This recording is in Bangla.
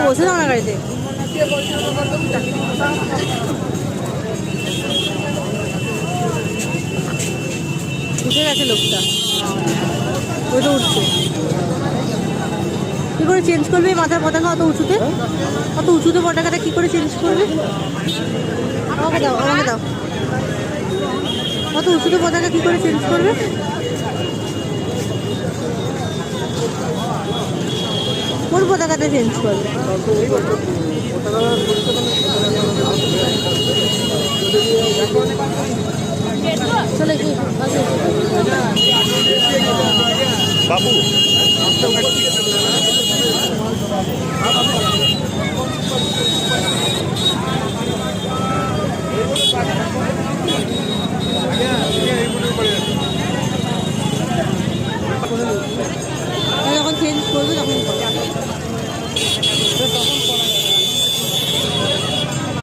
বসে যাও না গাড়িতে। উঠে গেছে লোকটা, ওই তো উঠছে। কী করে চেঞ্জ করবে মাথার পতাকা অত উঁচুতে? অত উঁচুতে পতাকাটা কী করে চেঞ্জ করবে? আমাকে দাও, আমাকে দাও। অত উঁচুতে পতাকা কী করে চেঞ্জ করবে? কোন পতাকাতে চেঞ্জ করবে? চলে কি বাবু